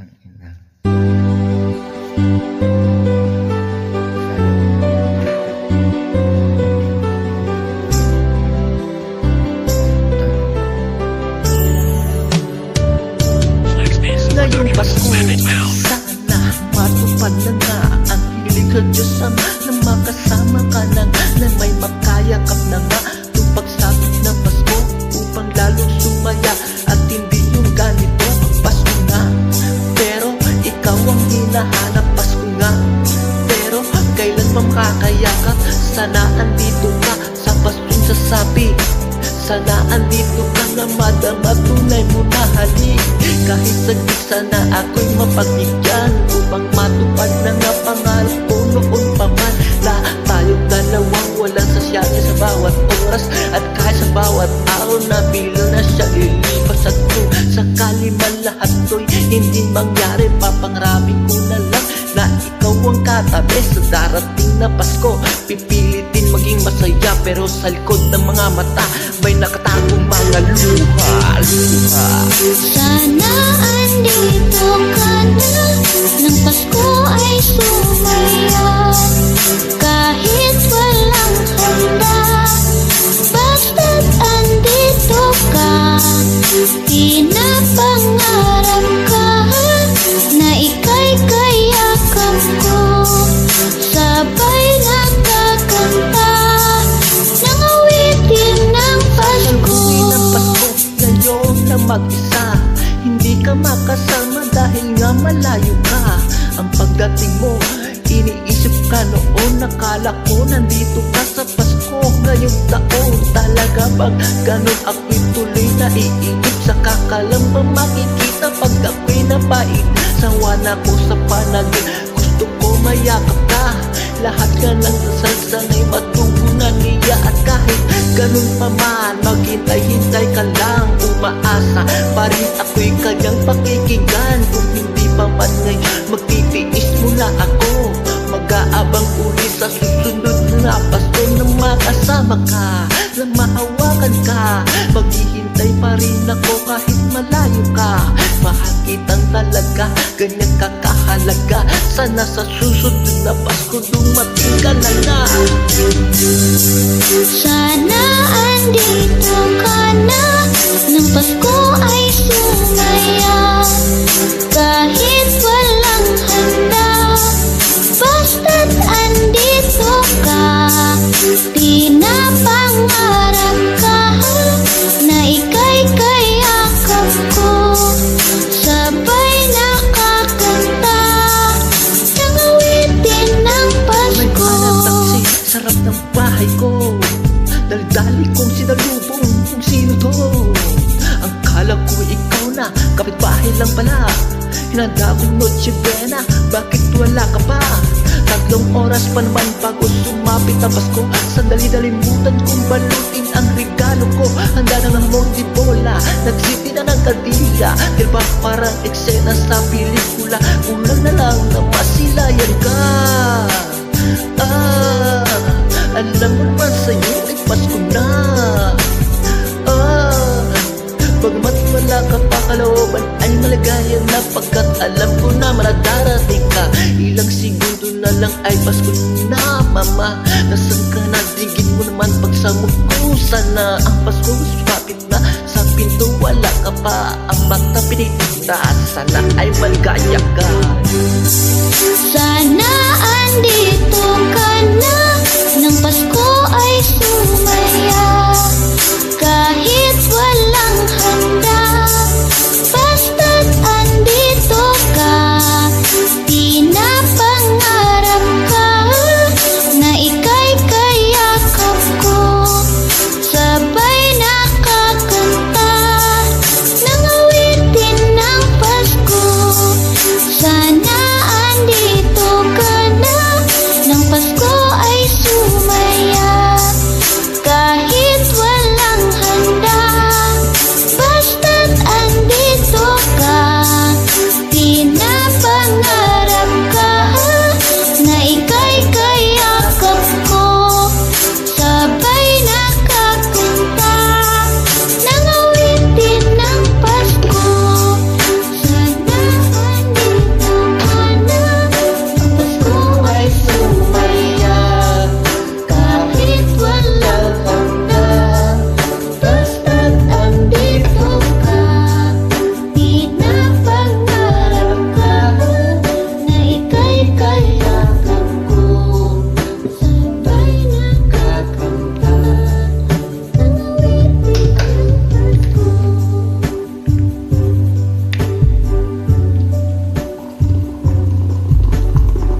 Ang ina. Ngayong Pasko, sana matupad na nga ang hilig sa Diyos Ama na makasama ka na nga, na may makayakap na nga itong pagsapit ng Pasko upang lalong sumaya at hindi yung ganito Pasko nga. Pero ikaw ang hinahanap, Pasko nga. Pero kailan pa makakayakap? Sana andito ka sa Paskong sasabi. Sana andito ka na madama, tunay mo na halik. Kahit saglit sana ako'y mapagbigyan upang matupad na nga pangarap ko noon pa man. Na tayong dalawang walang sasyanya sa bawat oras, at kahit sa bawat araw na bilo na siya ilipas. At kung sakali man lahat to'y hindi mangyari, papangarapin ko na lang na ikaw ang katabi sa darating na Pasko. Pipilitin maging masaya, pero sa likod ng mga mata may nakatagong mga luha. Sana andito ka na nang Pasko ay sumaya. Kahit walang handa, basta't andito ka. Pinapangarap ka na ika'y kayakap ko. Sabay nakakanta ng awitin ng Pasko. Ngayon na mag-isa, hindi ka makasama dahil nga malayo ka. Ang pagdating mo, iniisip ka noon, nakala ko nandito ka sa Pasko ngayong taon. Talaga bang ganun ako'y tuloy na iinip? Sa kakalang ba makikita pag ako'y napait? Sawa na ko sa panagin, gusto ko mayakap ka. Lahat ka ng nasasanay matugunan niya, at kahit ganun pa man, maghintay-hintay ka lang. Umaasa pa rin ako'y kanyang pakikinggan. Kung hindi pa man ngayon, magtitiis muna ako. Mag-aabang uli sa susunod na Pasko na makasama ka, na mahawakan ka. Maghihintay pa rin ako kahit malayo ka. Mahal kitang talaga, ganyan kakahalaga. Sana sa susunod na Pasko dumating ka na nga. Sana andito ka na nang Pasko ay sumaya. Kahit walang handa, basta't andito ka. Pinapangarap ka na ika'y kayakap ko. Sabay nakakanta ng awitin ng May Pasko. panataksi, sarap ng bahay ko. Dali-dali kong sinalubong kung sino to. Ang kala ko ikaw na, kapitbahay lang pala. Hinanda kong Noche Buena, bakit wala ka pa? 3 oras pa naman bago sumapit ang Pasko. Sandali-dalimutan kong balutin ang regalo ko. Handa na ng Monte Bola, nagsiti na ng kandila. Diba parang eksena sa pelikula, kulang na lang na masilayan ka. Alam mo naman sa'yo ay Pasko na. Bagamat wala ka pa kalooban, ay malagayan na, pagkat alam ko na maradarating ka. Ilang segundo na lang ay Pasko na, mama. Nasaan ka na? Digin mo naman pagsamok ko. Sana ang Pasko sumapit na, sa pinto wala ka pa. Ang mata pinitita, sana ay maligaya ka. Sana andito ka na nang Pasko ay sumaya.